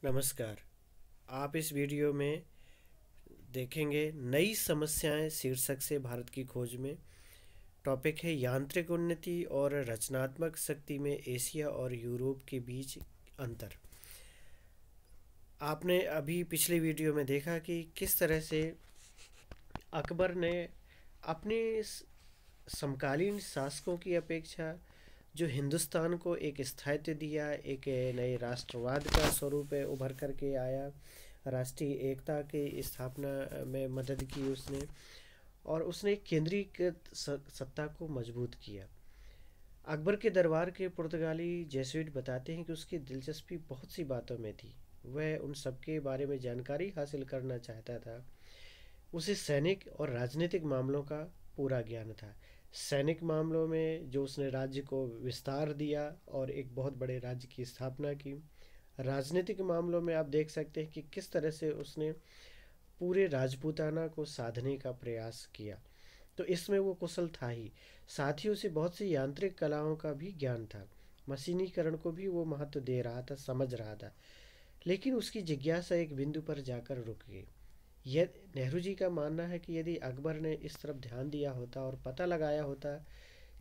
नमस्कार। आप इस वीडियो में देखेंगे नई समस्याएं शीर्षक से भारत की खोज में। टॉपिक है यांत्रिक उन्नति और रचनात्मक शक्ति में एशिया और यूरोप के बीच अंतर। आपने अभी पिछले वीडियो में देखा कि किस तरह से अकबर ने अपने समकालीन शासकों की अपेक्षा जो हिंदुस्तान को एक स्थायित्व दिया, एक नए राष्ट्रवाद का स्वरूप उभर करके आया, राष्ट्रीय एकता की स्थापना में मदद की उसने, और उसने केंद्रीकृत सत्ता को मजबूत किया। अकबर के दरबार के पुर्तगाली जेसुइट बताते हैं कि उसकी दिलचस्पी बहुत सी बातों में थी। वह उन सबके बारे में जानकारी हासिल करना चाहता था। उसे सैनिक और राजनीतिक मामलों का पूरा ज्ञान था। सैनिक मामलों में जो उसने राज्य को विस्तार दिया और एक बहुत बड़े राज्य की स्थापना की। राजनीतिक मामलों में आप देख सकते हैं कि किस तरह से उसने पूरे राजपूताना को साधने का प्रयास किया। तो इसमें वो कुशल था ही, साथ ही उसे बहुत सी यांत्रिक कलाओं का भी ज्ञान था। मशीनीकरण को भी वो महत्व दे रहा था, समझ रहा था। लेकिन उसकी जिज्ञासा एक बिंदु पर जाकर रुक गई। यह नेहरू जी का मानना है कि यदि अकबर ने इस तरफ ध्यान दिया होता और पता लगाया होता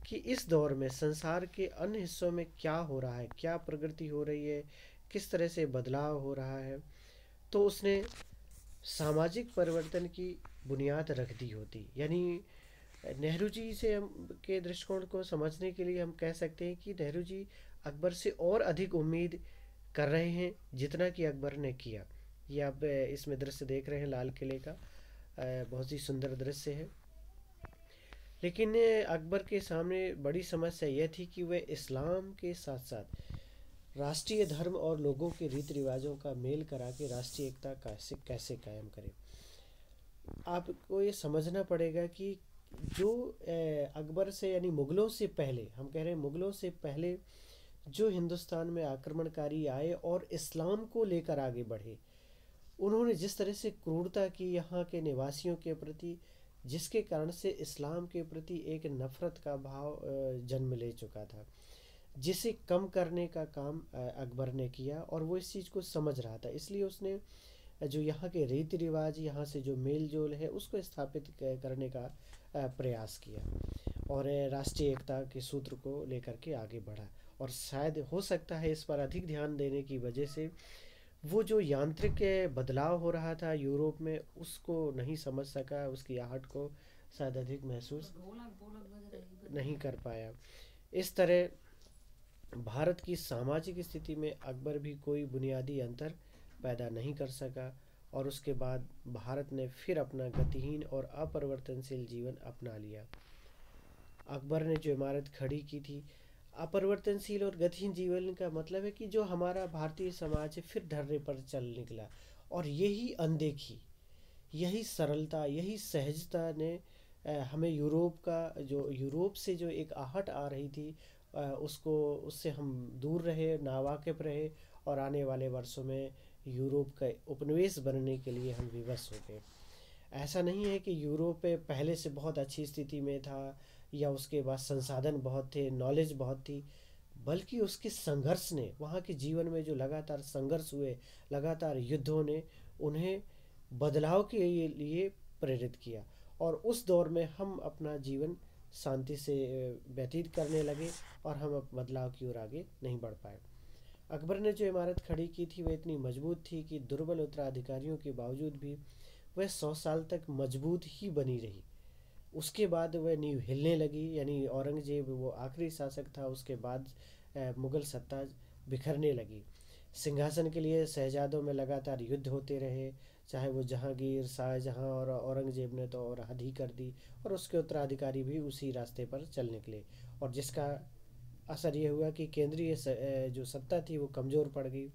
कि इस दौर में संसार के अन्य हिस्सों में क्या हो रहा है, क्या प्रगति हो रही है, किस तरह से बदलाव हो रहा है, तो उसने सामाजिक परिवर्तन की बुनियाद रख दी होती। यानी नेहरू जी से हम के दृष्टिकोण को समझने के लिए हम कह सकते हैं कि नेहरू जी अकबर से और अधिक उम्मीद कर रहे हैं जितना कि अकबर ने किया। ये आप इसमें दृश्य देख रहे हैं लाल किले का, बहुत ही सुंदर दृश्य है। लेकिन अकबर के सामने बड़ी समस्या यह थी कि वह इस्लाम के साथ साथ राष्ट्रीय धर्म और लोगों के रीति रिवाजों का मेल करा के राष्ट्रीय एकता कैसे कैसे कायम करे। आपको ये समझना पड़ेगा कि जो अकबर से यानी मुगलों से पहले, हम कह रहे हैं मुगलों से पहले जो हिंदुस्तान में आक्रमणकारी आए और इस्लाम को लेकर आगे बढ़े, उन्होंने जिस तरह से क्रूरता की यहाँ के निवासियों के प्रति, जिसके कारण से इस्लाम के प्रति एक नफ़रत का भाव जन्म ले चुका था, जिसे कम करने का काम अकबर ने किया और वो इस चीज़ को समझ रहा था। इसलिए उसने जो यहाँ के रीति रिवाज, यहाँ से जो मेल जोल है, उसको स्थापित करने का प्रयास किया और राष्ट्रीय एकता के सूत्र को लेकर के आगे बढ़ा। और शायद हो सकता है इस पर अधिक ध्यान देने की वजह से वो जो यांत्रिक बदलाव हो रहा था यूरोप में, उसको नहीं समझ सका, उसकी आहट को शायद अधिक महसूस नहीं कर पाया। इस तरह भारत की सामाजिक स्थिति में अकबर भी कोई बुनियादी अंतर पैदा नहीं कर सका और उसके बाद भारत ने फिर अपना गतिहीन और अपरिवर्तनशील जीवन अपना लिया। अकबर ने जो इमारत खड़ी की थी, अपरिवर्तनशील और गतिहीन जीवन का मतलब है कि जो हमारा भारतीय समाज है फिर धरने पर चल निकला। और यही अनदेखी, यही सरलता, यही सहजता ने हमें यूरोप का, जो यूरोप से जो एक आहट आ रही थी, उसको, उससे हम दूर रहे, नावाकिफ रहे और आने वाले वर्षों में यूरोप का उपनिवेश बनने के लिए हम विवश हो गए। ऐसा नहीं है कि यूरोप पहले से बहुत अच्छी स्थिति में था या उसके बाद संसाधन बहुत थे, नॉलेज बहुत थी, बल्कि उसके संघर्ष ने, वहाँ के जीवन में जो लगातार संघर्ष हुए, लगातार युद्धों ने उन्हें बदलाव के लिए प्रेरित किया। और उस दौर में हम अपना जीवन शांति से व्यतीत करने लगे और हम अब बदलाव की ओर आगे नहीं बढ़ पाए। अकबर ने जो इमारत खड़ी की थी वह इतनी मजबूत थी कि दुर्बल उत्तराधिकारियों के बावजूद भी वह 100 साल तक मजबूत ही बनी रही। उसके बाद वह नींव हिलने लगी, यानी औरंगजेब वो आखिरी शासक था, उसके बाद मुग़ल सत्ता बिखरने लगी। सिंहासन के लिए शहजादों में लगातार युद्ध होते रहे, चाहे वो जहांगीर, शाहजहां और औरंगजेब ने तो और हद ही कर दी, और उसके उत्तराधिकारी भी उसी रास्ते पर चल निकले। और जिसका असर ये हुआ कि केंद्रीय जो सत्ता थी वो कमज़ोर पड़ गई।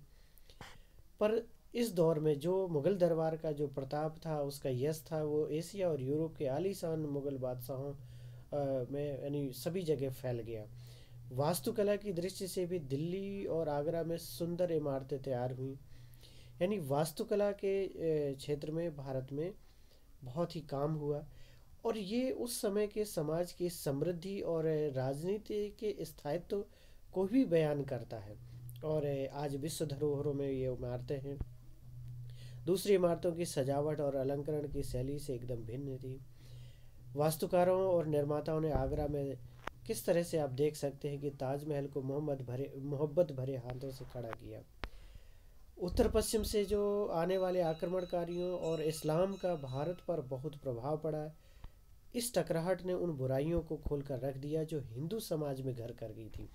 पर इस दौर में जो मुग़ल दरबार का जो प्रताप था, उसका यश था, वो एशिया और यूरोप के आलीशान मुग़ल बादशाहों में यानी सभी जगह फैल गया। वास्तुकला की दृष्टि से भी दिल्ली और आगरा में सुंदर इमारतें तैयार हुई। यानी वास्तुकला के क्षेत्र में भारत में बहुत ही काम हुआ। और ये उस समय के समाज की समृद्धि और राजनीति के स्थायित्व को भी बयान करता है। और आज विश्व धरोहरों में ये इमारतें हैं। दूसरी इमारतों की सजावट और अलंकरण की शैली से एकदम भिन्न थी। वास्तुकारों और निर्माताओं ने आगरा में किस तरह से आप देख सकते हैं कि ताजमहल को मोहब्बत भरे हाथों से खड़ा किया। उत्तर पश्चिम से जो आने वाले आक्रमणकारियों और इस्लाम का भारत पर बहुत प्रभाव पड़ा, इस टकराहट ने उन बुराइयों को खोलकर रख दिया जो हिंदू समाज में घर कर गई थी।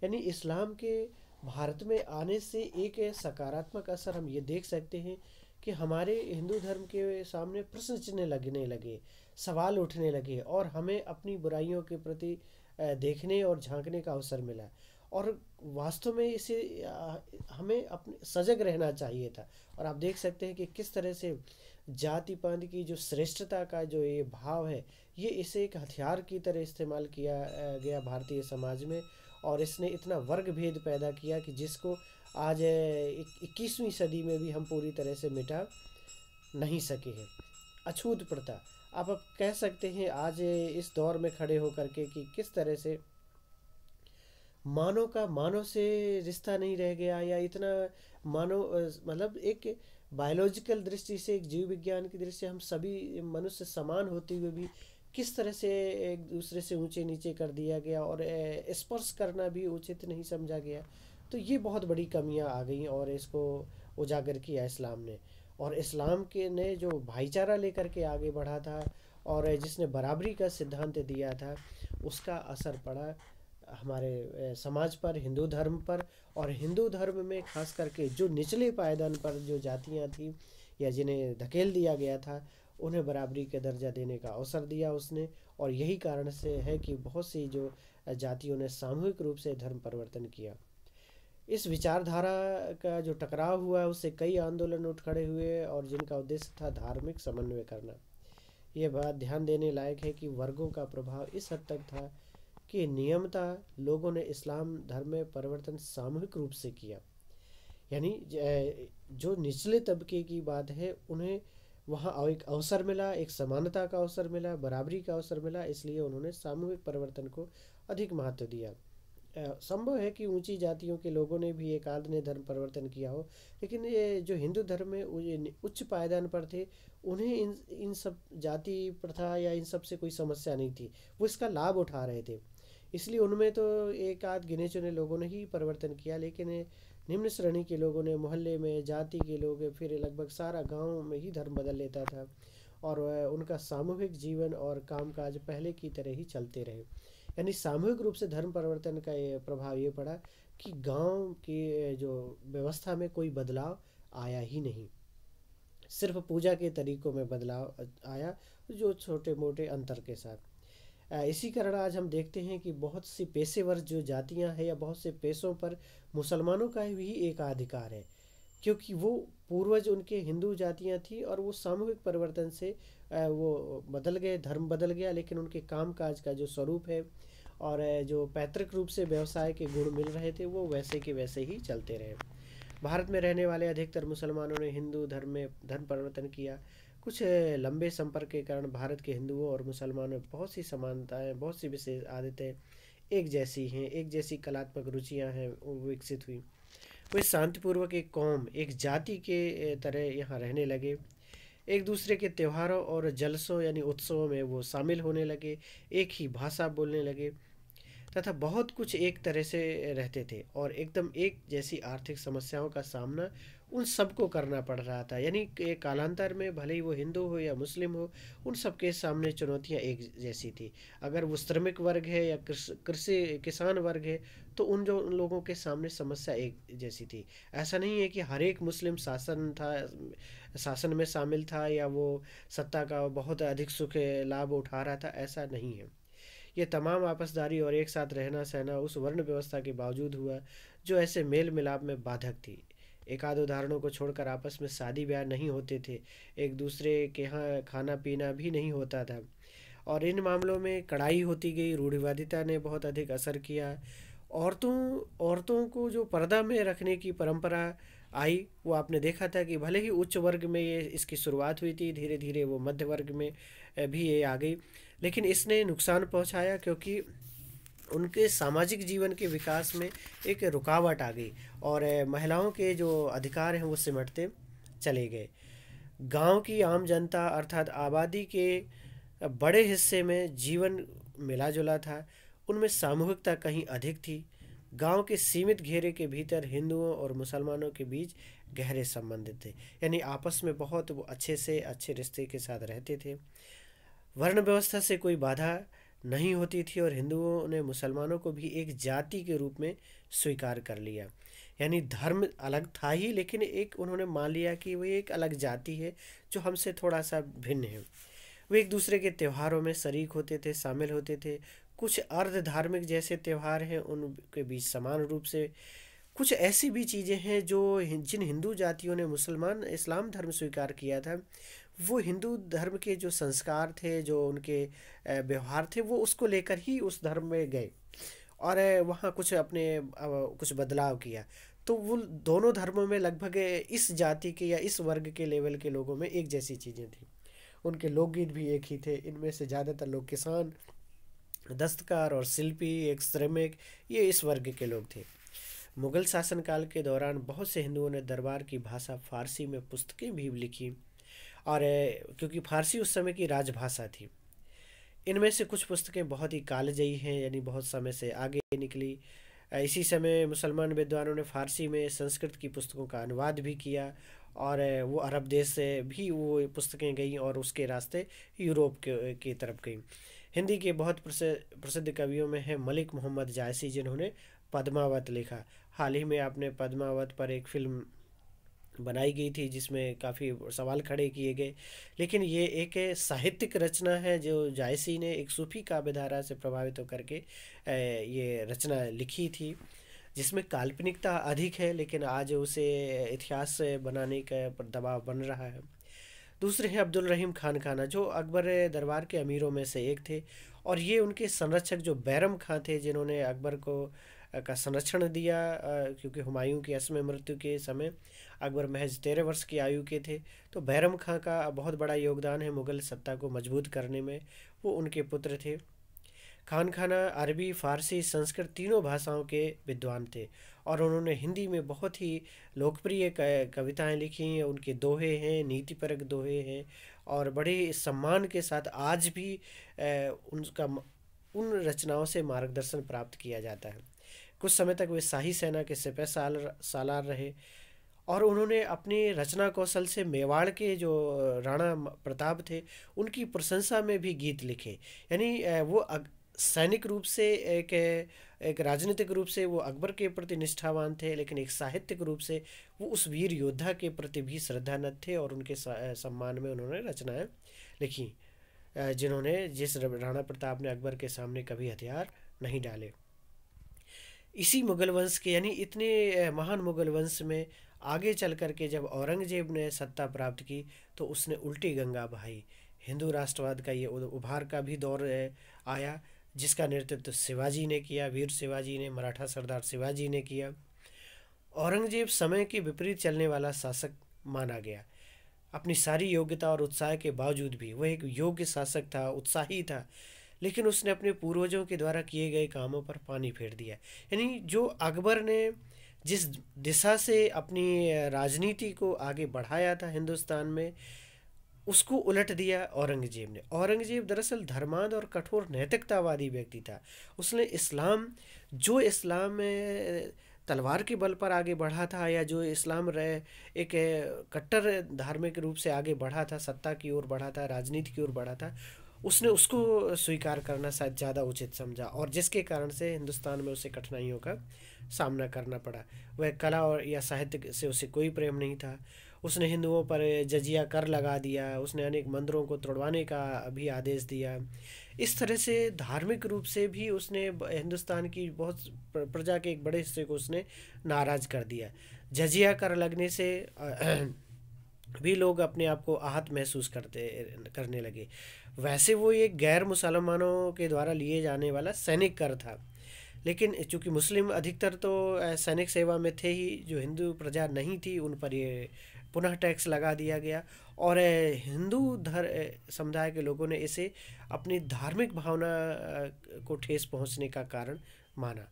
यानी इस्लाम के भारत में आने से एक सकारात्मक असर हम ये देख सकते हैं कि हमारे हिंदू धर्म के सामने प्रश्न चिन्ह लगने लगे, सवाल उठने लगे और हमें अपनी बुराइयों के प्रति देखने और झांकने का अवसर मिला। और वास्तव में इसे हमें अपने सजग रहना चाहिए था। और आप देख सकते हैं कि किस तरह से जाति पात की जो श्रेष्ठता का जो ये भाव है, ये इसे एक हथियार की तरह इस्तेमाल किया गया भारतीय समाज में। और इसने इतना वर्ग भेद पैदा किया कि जिसको आज 21वीं सदी में भी हम पूरी तरह से मिटा नहीं सके हैं। अछूत प्रथा, आप अब कह सकते हैं आज इस दौर में खड़े होकर के कि किस तरह से मानव का मानव से रिश्ता नहीं रह गया, या इतना मानव मतलब एक बायोलॉजिकल दृष्टि से, एक जीव विज्ञान की दृष्टि से हम सभी मनुष्य समान होते हुए भी किस तरह से एक दूसरे से ऊंचे नीचे कर दिया गया और स्पर्श करना भी उचित नहीं समझा गया। तो ये बहुत बड़ी कमियां आ गई और इसको उजागर किया इस्लाम ने। और इस्लाम के ने जो भाईचारा लेकर के आगे बढ़ा था और जिसने बराबरी का सिद्धांत दिया था, उसका असर पड़ा हमारे समाज पर, हिंदू धर्म पर। और हिंदू धर्म में खास करके जो निचले पायदान पर जो जातियां थी या जिन्हें धकेल दिया गया था, उन्हें बराबरी का दर्जा देने का अवसर दिया उसने। और यही कारण से है कि बहुत सी जो जातियों ने सामूहिक रूप से धर्म परिवर्तन किया। इस विचारधारा का जो टकराव हुआ, उससे कई आंदोलन उठ खड़े हुए और जिनका उद्देश्य था धार्मिक समन्वय करना। यह बात ध्यान देने लायक है कि वर्गों का प्रभाव इस हद तक था कि नियमतः लोगों ने इस्लाम धर्म में परिवर्तन सामूहिक रूप से किया। यानी जो निचले तबके की बात है, उन्हें वहाँ एक अवसर मिला, एक समानता का अवसर मिला, बराबरी का अवसर मिला, इसलिए उन्होंने सामूहिक परिवर्तन को अधिक महत्व दिया। संभव है कि ऊंची जातियों के लोगों ने भी एक आध ने धर्म परिवर्तन किया हो, लेकिन ये जो हिंदू धर्म में उच्च पायदान पर थे, उन्हें इन सब जाति प्रथा या इन सब से कोई समस्या नहीं थी। वो इसका लाभ उठा रहे थे, इसलिए उनमें तो एक आध गिने चुने लोगों ने ही परिवर्तन किया। लेकिन निम्न श्रेणी के लोगों ने, मोहल्ले में जाति के लोग, फिर लगभग सारा गांव में ही धर्म बदल लेता था और उनका सामूहिक जीवन और कामकाज पहले की तरह ही चलते रहे। यानी सामूहिक रूप से धर्म परिवर्तन का ये प्रभाव ये पड़ा कि गांव की जो व्यवस्था में कोई बदलाव आया ही नहीं, सिर्फ पूजा के तरीकों में बदलाव आया, जो छोटे मोटे अंतर के साथ। इसी कारण आज हम देखते हैं कि बहुत सी पेशेवर जो जातियां हैं या बहुत से पेशों पर मुसलमानों का भी एक अधिकार है, क्योंकि वो पूर्वज उनके हिंदू जातियां थी और वो सामूहिक परिवर्तन से वो बदल गए, धर्म बदल गया, लेकिन उनके कामकाज का जो स्वरूप है और जो पैतृक रूप से व्यवसाय के गुण मिल रहे थे, वो वैसे के वैसे ही चलते रहे। भारत में रहने वाले अधिकतर मुसलमानों ने हिंदू धर्म में धर्म परिवर्तन किया। कुछ लंबे संपर्क के कारण भारत के हिंदुओं और मुसलमानों में बहुत सी समानताएं, बहुत सी विशेष आदतें एक जैसी हैं, एक जैसी कलात्मक रुचियां हैं, वो विकसित हुई। वे शांतिपूर्वक एक कौम, एक जाति के तरह यहाँ रहने लगे। एक दूसरे के त्योहारों और जलसों यानी उत्सवों में वो शामिल होने लगे, एक ही भाषा बोलने लगे तथा बहुत कुछ एक तरह से रहते थे और एकदम एक जैसी आर्थिक समस्याओं का सामना उन सबको करना पड़ रहा था। यानी कि कालांतर में भले ही वो हिंदू हो या मुस्लिम हो, उन सबके सामने चुनौतियां एक जैसी थी। अगर वो श्रमिक वर्ग है या कृषि किसान वर्ग है, तो उन लोगों के सामने समस्या एक जैसी थी। ऐसा नहीं है कि हर एक मुस्लिम शासन में शामिल था या वो सत्ता का बहुत अधिक सुख लाभ उठा रहा था, ऐसा नहीं है। ये तमाम आपसदारी और एक साथ रहना सहना उस वर्ण व्यवस्था के बावजूद हुआ जो ऐसे मेल मिलाप में बाधक थी। एक आध उदाहरणों को छोड़कर आपस में शादी ब्याह नहीं होते थे, एक दूसरे के यहाँ खाना पीना भी नहीं होता था और इन मामलों में कड़ाई होती गई। रूढ़िवादिता ने बहुत अधिक असर किया। औरतों को जो पर्दा में रखने की परंपरा आई, वो आपने देखा था कि भले ही उच्च वर्ग में ये इसकी शुरुआत हुई थी, धीरे धीरे वो मध्य वर्ग में भी ये आ गई, लेकिन इसने नुकसान पहुंचाया क्योंकि उनके सामाजिक जीवन के विकास में एक रुकावट आ गई और महिलाओं के जो अधिकार हैं वो सिमटते चले गए। गांव की आम जनता अर्थात आबादी के बड़े हिस्से में जीवन मिला जुला था, उनमें सामूहिकता कहीं अधिक थी। गांव के सीमित घेरे के भीतर हिंदुओं और मुसलमानों के बीच गहरे संबंध थे, यानी आपस में बहुत वो अच्छे से अच्छे रिश्ते के साथ रहते थे। वर्ण व्यवस्था से कोई बाधा नहीं होती थी और हिंदुओं ने मुसलमानों को भी एक जाति के रूप में स्वीकार कर लिया। यानी धर्म अलग था ही, लेकिन एक उन्होंने मान लिया कि वो एक अलग जाति है जो हमसे थोड़ा सा भिन्न है। वे एक दूसरे के त्योहारों में शरीक होते थे, शामिल होते थे। कुछ अर्ध धार्मिक जैसे त्यौहार हैं उनके बीच समान रूप से। कुछ ऐसी भी चीज़ें हैं जो जिन हिंदू जातियों ने मुसलमान इस्लाम धर्म स्वीकार किया था, वो हिंदू धर्म के जो संस्कार थे, जो उनके व्यवहार थे, वो उसको लेकर ही उस धर्म में गए और वहाँ कुछ अपने कुछ बदलाव किया। तो वो दोनों धर्मों में लगभग इस जाति के या इस वर्ग के लेवल के लोगों में एक जैसी चीज़ें थी। उनके लोकगीत भी एक ही थे। इनमें से ज़्यादातर लोग किसान, दस्तकार और शिल्पी, एक श्रमिक, ये इस वर्ग के लोग थे। मुगल शासनकाल के दौरान बहुत से हिंदुओं ने दरबार की भाषा फारसी में पुस्तकें भी लिखी और क्योंकि फारसी उस समय की राजभाषा थी। इनमें से कुछ पुस्तकें बहुत ही कालजयी हैं, यानी बहुत समय से आगे निकली। इसी समय मुसलमान विद्वानों ने फारसी में संस्कृत की पुस्तकों का अनुवाद भी किया और वो अरब देश से भी वो पुस्तकें गईं और उसके रास्ते यूरोप की तरफ गईं। हिंदी के बहुत प्रसिद्ध कवियों में है मलिक मोहम्मद जायसी, जिन्होंने पद्मावत लिखा। हाल ही में आपने पद्मावत पर एक फिल्म बनाई गई थी जिसमें काफ़ी सवाल खड़े किए गए, लेकिन ये एक साहित्यिक रचना है जो जायसी ने एक सूफी काव्यधारा से प्रभावित होकर के ये रचना लिखी थी, जिसमें काल्पनिकता अधिक है, लेकिन आज उसे इतिहास बनाने का दबाव बन रहा है। दूसरे हैं अब्दुल रहीम खान खाना, जो अकबर दरबार के अमीरों में से एक थे और ये उनके संरक्षक जो बैरम खां थे, जिन्होंने अकबर को का संरक्षण दिया, क्योंकि हुमायूं की असम मृत्यु के समय अकबर महज 13 वर्ष की आयु के थे। तो बैरम खां का बहुत बड़ा योगदान है मुग़ल सत्ता को मजबूत करने में, वो उनके पुत्र थे। खान खाना अरबी, फ़ारसी, संस्कृत तीनों भाषाओं के विद्वान थे और उन्होंने हिंदी में बहुत ही लोकप्रिय कविताएं लिखी। उनके दोहे हैं, नीतिपरक दोहे हैं और बड़े सम्मान के साथ आज भी उनका उन रचनाओं से मार्गदर्शन प्राप्त किया जाता है। कुछ समय तक वे शाही सेना के सिपह सालार रहे और उन्होंने अपने रचना कौशल से मेवाड़ के जो राणा प्रताप थे उनकी प्रशंसा में भी गीत लिखे। यानी वो सैनिक रूप से एक राजनीतिक रूप से वो अकबर के प्रति निष्ठावान थे, लेकिन एक साहित्यिक रूप से वो उस वीर योद्धा के प्रति भी श्रद्धानत थे और उनके सम्मान में उन्होंने रचनाएं लिखी, जिस राणा प्रताप ने अकबर के सामने कभी हथियार नहीं डाले। इसी मुगल वंश के, यानी इतने महान मुगल वंश में आगे चल कर के जब औरंगजेब ने सत्ता प्राप्त की तो उसने उल्टी गंगा बहाई। हिंदू राष्ट्रवाद का ये उभार का भी दौर आया, जिसका नेतृत्व शिवाजी ने किया, वीर शिवाजी ने, मराठा सरदार शिवाजी ने किया। औरंगजेब समय के विपरीत चलने वाला शासक माना गया। अपनी सारी योग्यता और उत्साह के बावजूद भी वह एक योग्य शासक था, उत्साही था, लेकिन उसने अपने पूर्वजों के द्वारा किए गए कामों पर पानी फेर दिया। यानी जो अकबर ने जिस दिशा से अपनी राजनीति को आगे बढ़ाया था हिंदुस्तान में, उसको उलट दिया औरंगजेब ने। औरंगजेब दरअसल धर्मांध और कठोर नैतिकतावादी व्यक्ति था। उसने इस्लाम में तलवार के बल पर आगे बढ़ा था, या जो इस्लाम एक कट्टर धार्मिक रूप से आगे बढ़ा था, सत्ता की ओर बढ़ा था, राजनीति की ओर बढ़ा था, उसने उसको स्वीकार करना शायद ज़्यादा उचित समझा और जिसके कारण से हिंदुस्तान में उसे कठिनाइयों का सामना करना पड़ा। वह कला और या साहित्य से उसे कोई प्रेम नहीं था। उसने हिंदुओं पर जजिया कर लगा दिया, उसने अनेक मंदिरों को तोड़वाने का भी आदेश दिया। इस तरह से धार्मिक रूप से भी उसने हिंदुस्तान की बहुत प्रजा के एक बड़े हिस्से को उसने नाराज़ कर दिया। जजिया कर लगने से भी लोग अपने आप को आहत महसूस करने लगे। वैसे वो एक गैर मुसलमानों के द्वारा लिए जाने वाला सैनिक कर था, लेकिन चूंकि मुस्लिम अधिकतर तो सैनिक सेवा में थे ही, जो हिंदू प्रजा नहीं थी उन पर ये पुनः टैक्स लगा दिया गया। और हिंदू समुदाय के लोगों ने इसे अपनी धार्मिक भावना को ठेस पहुंचने का कारण माना।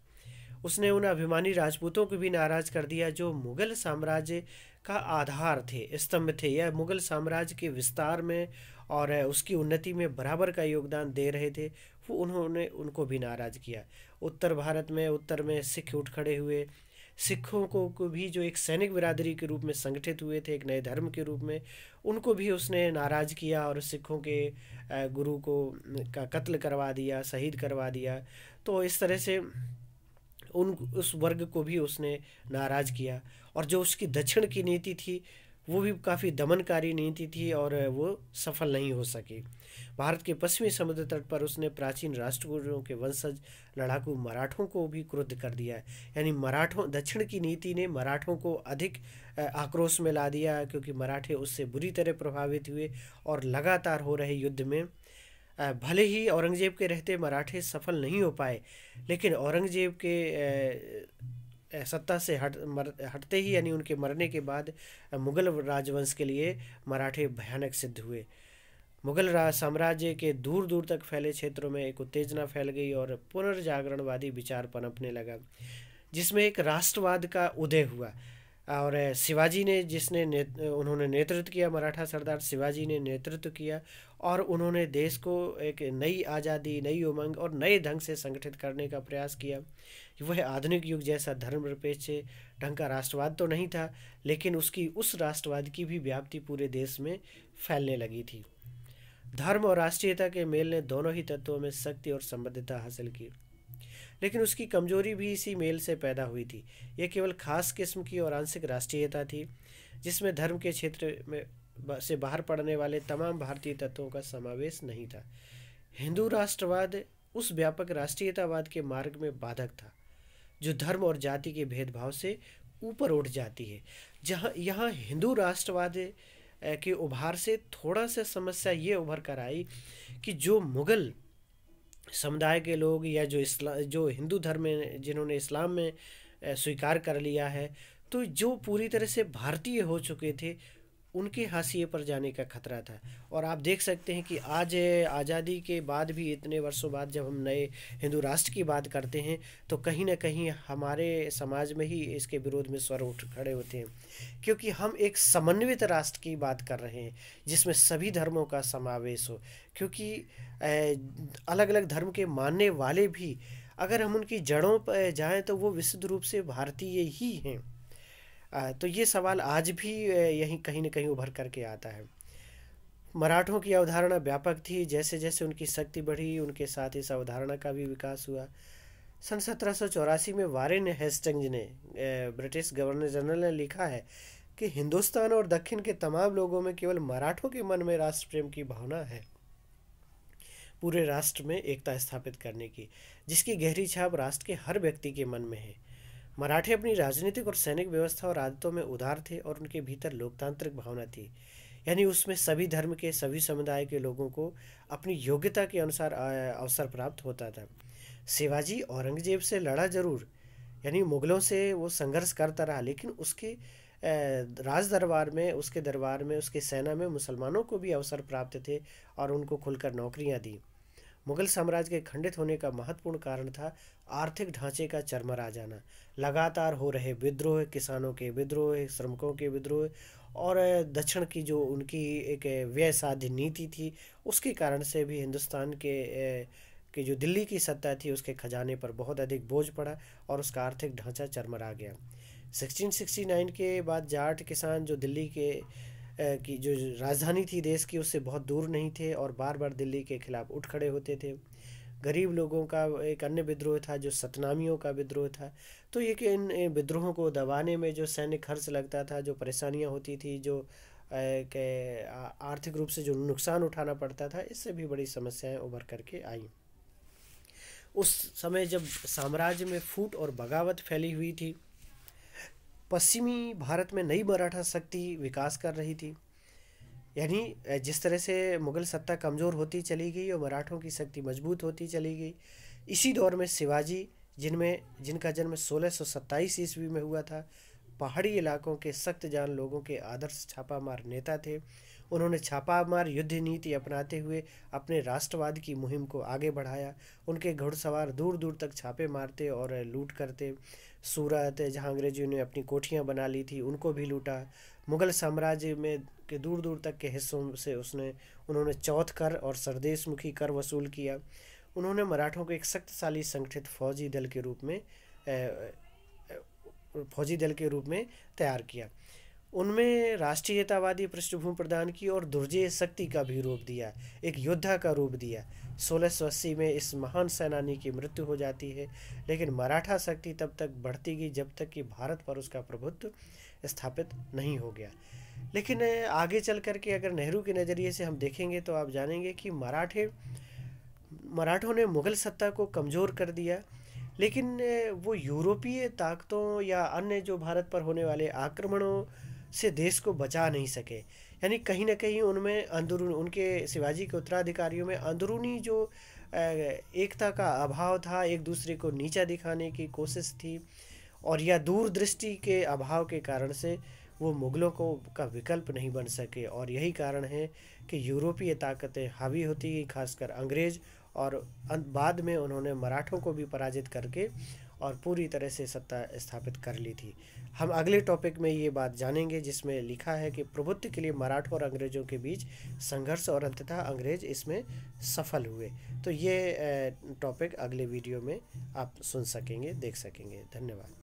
उसने उन अभिमानी राजपूतों को भी नाराज कर दिया जो मुगल साम्राज्य का आधार थे, स्तंभ थे, या मुगल साम्राज्य के विस्तार में और उसकी उन्नति में बराबर का योगदान दे रहे थे। वो उन्होंने उनको भी नाराज किया। उत्तर में सिख उठ खड़े हुए। सिखों को भी, जो एक सैनिक बिरादरी के रूप में संगठित हुए थे एक नए धर्म के रूप में, उनको भी उसने नाराज किया और सिखों के गुरु को का कत्ल करवा दिया, शहीद करवा दिया। तो इस तरह से उस वर्ग को भी उसने नाराज किया। और जो उसकी दक्षिण की नीति थी वो भी काफ़ी दमनकारी नीति थी और वो सफल नहीं हो सकी। भारत के पश्चिमी समुद्र तट पर उसने प्राचीन राष्ट्रकूटों के वंशज लड़ाकू मराठों को भी क्रुद्ध कर दिया है। यानी मराठों, दक्षिण की नीति ने मराठों को अधिक आक्रोश में ला दिया, क्योंकि मराठे उससे बुरी तरह प्रभावित हुए। और लगातार हो रहे युद्ध में भले ही औरंगजेब के रहते मराठे सफल नहीं हो पाए, लेकिन औरंगजेब के सत्ता से हटते ही, यानी उनके मरने के बाद, मुगल राजवंश के लिए मराठे भयानक सिद्ध हुए। मुगल साम्राज्य के दूर दूर तक फैले क्षेत्रों में एक उत्तेजना फैल गई और पुनर्जागरणवादी विचार पनपने लगा, जिसमें एक राष्ट्रवाद का उदय हुआ। और शिवाजी ने उन्होंने नेतृत्व किया, मराठा सरदार शिवाजी ने नेतृत्व किया और उन्होंने देश को एक नई आज़ादी, नई उमंग और नए ढंग से संगठित करने का प्रयास किया। वह आधुनिक युग जैसा धर्मनिरपेक्ष ढंग का राष्ट्रवाद तो नहीं था, लेकिन उस राष्ट्रवाद की भी व्याप्ति पूरे देश में फैलने लगी थी। धर्म और राष्ट्रीयता के मेल ने दोनों ही तत्वों में शक्ति और संबद्धता हासिल की, लेकिन उसकी कमजोरी भी इसी मेल से पैदा हुई थी। यह केवल खास किस्म की और आंशिक राष्ट्रीयता थी, जिसमें धर्म के क्षेत्र में से बाहर पड़ने वाले तमाम भारतीय तत्वों का समावेश नहीं था। हिंदू राष्ट्रवाद उस व्यापक राष्ट्रीयतावाद के मार्ग में बाधक था, जो धर्म और जाति के भेदभाव से ऊपर उठ जाती है। यहाँ हिंदू राष्ट्रवाद के उभार से थोड़ा सा समस्या ये उभर कर आई कि जो मुगल समुदाय के लोग, या जो हिंदू धर्म में, जिन्होंने इस्लाम में स्वीकार कर लिया है, तो जो पूरी तरह से भारतीय हो चुके थे, उनके हाशिए पर जाने का खतरा था। और आप देख सकते हैं कि आज आज़ादी के बाद भी, इतने वर्षों बाद, जब हम नए हिंदू राष्ट्र की बात करते हैं तो कहीं ना कहीं हमारे समाज में ही इसके विरोध में स्वर उठ खड़े होते हैं, क्योंकि हम एक समन्वित राष्ट्र की बात कर रहे हैं जिसमें सभी धर्मों का समावेश हो। क्योंकि अलग अलग धर्म के मानने वाले भी, अगर हम उनकी जड़ों पर जाएं तो वो विशुद्ध रूप से भारतीय ही हैं। तो ये सवाल आज भी यहीं कहीं न कहीं उभर करके आता है। मराठों की अवधारणा व्यापक थी। जैसे जैसे उनकी शक्ति बढ़ी, उनके साथ इस अवधारणा का भी विकास हुआ। सन 1784 में वारेन हेस्टिंग्स ने, ब्रिटिश गवर्नर जनरल ने, लिखा है कि हिंदुस्तान और दक्षिण के तमाम लोगों में केवल मराठों के मन में राष्ट्र प्रेम की भावना है, पूरे राष्ट्र में एकता स्थापित करने की, जिसकी गहरी छाप राष्ट्र के हर व्यक्ति के मन में है। मराठे अपनी राजनीतिक और सैनिक व्यवस्था और आदतों में उदार थे और उनके भीतर लोकतांत्रिक भावना थी, यानी उसमें सभी धर्म के, सभी समुदाय के लोगों को अपनी योग्यता के अनुसार अवसर प्राप्त होता था। शिवाजी औरंगजेब से लड़ा जरूर, यानी मुगलों से वो संघर्ष करता रहा, लेकिन उसके राज दरबार में, उसके दरबार में, उसके सेना में मुसलमानों को भी अवसर प्राप्त थे और उनको खुलकर नौकरियां दी। मुगल साम्राज्य के खंडित होने का महत्वपूर्ण कारण था आर्थिक ढांचे का चरमरा जाना, लगातार हो रहे विद्रोह, किसानों के विद्रोह, श्रमिकों के विद्रोह, और दक्षिण की जो उनकी एक व्यय साध्य नीति थी, उसके कारण से भी हिंदुस्तान के जो दिल्ली की सत्ता थी, उसके खजाने पर बहुत अधिक बोझ पड़ा और उसका आर्थिक ढांचा चरमरा गया। 1669 के बाद जाट किसान, जो दिल्ली की जो राजधानी थी देश की, उससे बहुत दूर नहीं थे और बार बार दिल्ली के खिलाफ उठ खड़े होते थे। गरीब लोगों का एक अन्य विद्रोह था जो सतनामियों का विद्रोह था। तो ये कि इन विद्रोहों को दबाने में जो सैन्य खर्च लगता था, जो परेशानियां होती थी, जो आर्थिक रूप से जो नुकसान उठाना पड़ता था, इससे भी बड़ी समस्याएं उभर करके आई। उस समय जब साम्राज्य में फूट और बगावत फैली हुई थी, पश्चिमी भारत में नई मराठा शक्ति विकास कर रही थी। यानी जिस तरह से मुगल सत्ता कमज़ोर होती चली गई और मराठों की शक्ति मजबूत होती चली गई, इसी दौर में शिवाजी, जिनका जन्म 1627 ईस्वी में हुआ था। पहाड़ी इलाकों के सख्त जान लोगों के आदर्श छापामार नेता थे। उन्होंने छापामार युद्ध नीति अपनाते हुए अपने राष्ट्रवाद की मुहिम को आगे बढ़ाया। उनके घुड़सवार दूर दूर तक छापे मारते और लूट करते। सूरत, जहां अंग्रेजों ने अपनी कोठियां बना ली थी, उनको भी लूटा। मुगल साम्राज्य में के दूर दूर तक के हिस्सों से उन्होंने चौथ कर और सरदेशमुखी कर वसूल किया। उन्होंने मराठों को एक शक्तिशाली संगठित फौजी दल के रूप में तैयार किया। उनमें राष्ट्रीयतावादी पृष्ठभूमि प्रदान की और दुर्जेय शक्ति का भी रूप दिया, एक योद्धा का रूप दिया। 1680 में इस महान सेनानी की मृत्यु हो जाती है, लेकिन मराठा शक्ति तब तक बढ़ती गई जब तक कि भारत पर उसका प्रभुत्व स्थापित नहीं हो गया। लेकिन आगे चल कर के अगर नेहरू के नज़रिए से हम देखेंगे तो आप जानेंगे कि मराठों ने मुगल सत्ता को कमज़ोर कर दिया, लेकिन वो यूरोपीय ताकतों या अन्य जो भारत पर होने वाले आक्रमणों से देश को बचा नहीं सके। यानी कहीं ना कहीं उनमें अंदरून उनके शिवाजी के उत्तराधिकारियों में अंदरूनी जो एकता का अभाव था, एक दूसरे को नीचा दिखाने की कोशिश थी, और या दूरदृष्टि के अभाव के कारण से वो मुगलों को का विकल्प नहीं बन सके। और यही कारण है कि यूरोपीय ताकतें हावी होती गई, खासकर अंग्रेज, और बाद में उन्होंने मराठों को भी पराजित करके और पूरी तरह से सत्ता स्थापित कर ली थी। हम अगले टॉपिक में ये बात जानेंगे जिसमें लिखा है कि प्रभुत्व के लिए मराठों और अंग्रेज़ों के बीच संघर्ष और अंततः अंग्रेज इसमें सफल हुए। तो ये टॉपिक अगले वीडियो में आप सुन सकेंगे, देख सकेंगे। धन्यवाद।